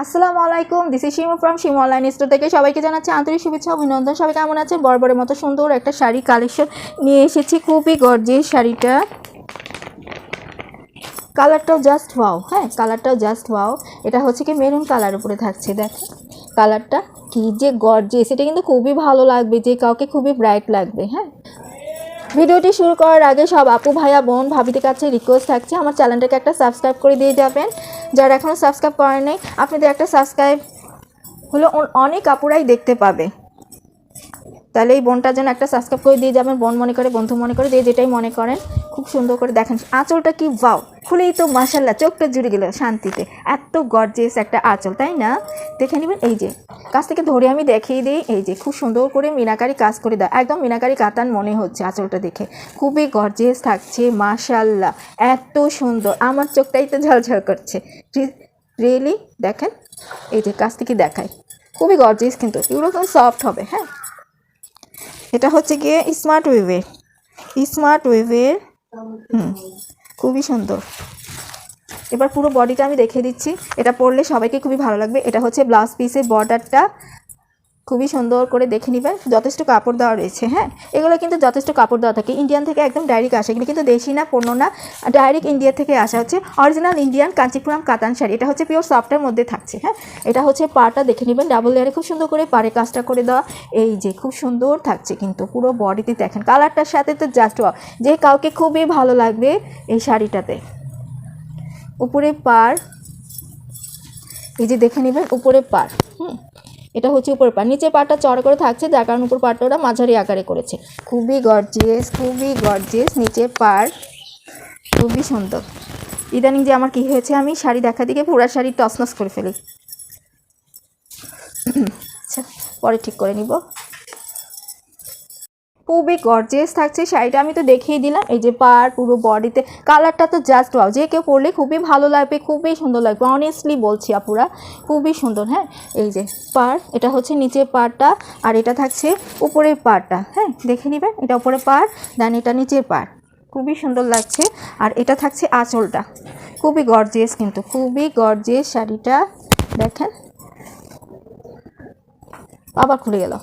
আসসালামু আলাইকুম, this is Shimu from Shimu online store থেকে সবাইকে জানাচ্ছি আন্তরিক শুভেচ্ছা অভিনন্দন। সবাই কেমন আছেন? বরাবরের মতো সুন্দর একটা শাড়ি কালেকশন নিয়ে এসেছি, খুবই গর্জিয়াস শাড়িটা। কালারটাও জাস্ট ওয়াও, হ্যাঁ কালারটাও জাস্ট ওয়াও। এটা হচ্ছে কি মেরুন কালার উপরে থাকছে, দেখেন কালারটা কি যে গর্জিয়াস, এটা কিন্তু খুবই ভালো লাগবে, যে কাউকে খুবই ব্রাইট লাগবে। হ্যাঁ, ভিডিওটি শুরু করার আগে সব আপু ভাইয়া বোন ভাবিদের কাছে রিকোয়েস্ট থাকছে আমার চ্যানেলটাকে একটা সাবস্ক্রাইব করে দিয়ে যাবেন। যারা এখনও সাবস্ক্রাইব করেন নাই, আপনাদের একটা সাবস্ক্রাইব হলো অনেক আপুরাই দেখতে পাবে। তাহলে এই বোনটার জন্য একটা সাবস্ক্রাইব করে দিয়ে যাবেন, বোন মনে করে বন্ধু মনে করে, যে যেটাই মনে করেন। খুব সুন্দর করে দেখেন আঁচলটা কি ওয়াও, খুলেই তো মাশাল্লাহ চোখটা জুড়ে গেল শান্তিতে। এত গর্জিয়াস একটা আঁচল, তাই না? দেখে নেবেন, এই যে কাছ থেকে ধরে আমি দেখিয়ে দিই, এই যে খুব সুন্দর করে মিনাকারি কাজ করে দেয়, একদম মিনাকারি কাতান মনে হচ্ছে আঁচলটা দেখে। খুবই গর্জিয়াস থাকছে মাশাল্লাহ, এত সুন্দর, আমার চোখটাই তো ঝলঝল করছে রিয়েলি। দেখেন এই যে কাছ থেকে দেখায়, খুবই গর্জিয়াস, কিন্তু এগুলো কিন্তু সফট হবে। হ্যাঁ, এটা হচ্ছে গিয়ে স্মার্ট ওয়েভের খুবই সুন্দর। এবার পুরো বডিটা আমি দেখিয়ে দিচ্ছি, এটা পরলে সবাইকে খুবই ভালো লাগবে। এটা হচ্ছে ব্লাউজ পিসের বর্ডারটা, খুবই সুন্দর করে দেখে নেবেন, যথেষ্ট কাপড় দেওয়া রয়েছে। হ্যাঁ, এগুলো কিন্তু যথেষ্ট কাপড় দেওয়া থাকে, ইন্ডিয়ান থেকে একদম ডাইরেক্ট আসে, এগুলো কিন্তু দেশি না, পণ্য না, ডাইরেক্ট ইন্ডিয়া থেকে আসা, হচ্ছে অরিজিনাল ইন্ডিয়ান কাঞ্চিপুরম কাতান শাড়ি। এটা হচ্ছে পিওর সফটের মধ্যে থাকছে। হ্যাঁ, এটা হচ্ছে পাটা দেখে নেবেন, ডাবল লেয়ারে খুব সুন্দর করে পাড়ে কাজটা করে দেওয়া, এই যে খুব সুন্দর থাকছে কিন্তু পুরো বডিতে। দেখেন কালারটার সাথে তো জাস্ট ওয়াও, যে কাউকে খুবই ভালো লাগবে এই শাড়িটাতে। উপরে পাড়, এই যে দেখে নেবেন উপরে পাড়, এটা হচ্ছে উপর পাড়, নিচের পাড়টা চড়া করে থাকছে, যার কারণে উপর পাড়টা ওরা মাঝারি আকারে করেছে। খুবই গর্জিয়াস নিচের পাড়, খুবই সুন্দর। ইদানিং যে আমার কি হয়েছে, আমি শাড়ি দেখা দিকে পুরা শাড়ি টসনস করে ফেলি। আচ্ছা, পরে ঠিক করে নিব। খুবই গর্জিয়াস থাকছে শাড়িটা, আমি তো দেখিয়ে দিলাম। এই যে পাড়, পুরো বডিতে কালারটা তো জাস্ট ওয়াও, যে কেউ পরলে খুবই ভালো লাগবে, খুবই সুন্দর লাগবে, অনেস্টলি বলছি আপুরা, খুবই সুন্দর। হ্যাঁ, এই যে পাড়, এটা হচ্ছে নিচের পাড়টা, আর এটা থাকছে উপরের পাড়টা। হ্যাঁ, দেখে নেবেন, এটা উপরে পাড়, দেন এটা নিচের পাড়, খুবই সুন্দর লাগছে। আর এটা থাকছে আঁচলটা, খুবই গর্জিয়াস, কিন্তু খুবই গর্জিয়াস শাড়িটা। দেখেন আবার খুলে গেল।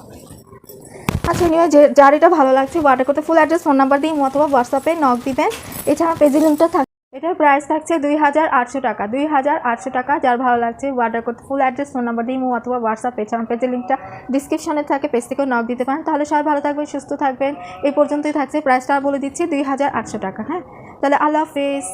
আচ্ছা, নিয়ে যার এটা ভালো লাগছে অর্ডার করতে ফুল অ্যাড্রেস ফোন নাম্বার দিয়ে অথবা হোয়াটসঅ্যাপে নক দিবেন। এছাড়া পেজের লিঙ্কটা থাকে, এটার প্রাইস থাকছে 2800 টাকা, 2800 টাকা। যার ভালো লাগছে অর্ডার করতে ফুল অ্যাড্রেস ফোন নাম্বার দিয়ে অথবা হোয়াটসঅ্যাপ। এছাড়া পেজের লিঙ্কটা ডিসক্রিপশনে থাকে, পেজ থেকেও নক দিতে পারেন। তাহলে সবাই ভালো থাকবেন, সুস্থ থাকবেন। এই পর্যন্তই থাকছে, প্রাইসটা বলে দিচ্ছি 2800 টাকা। হ্যাঁ, তাহলে আল্লাহ হাফেজ।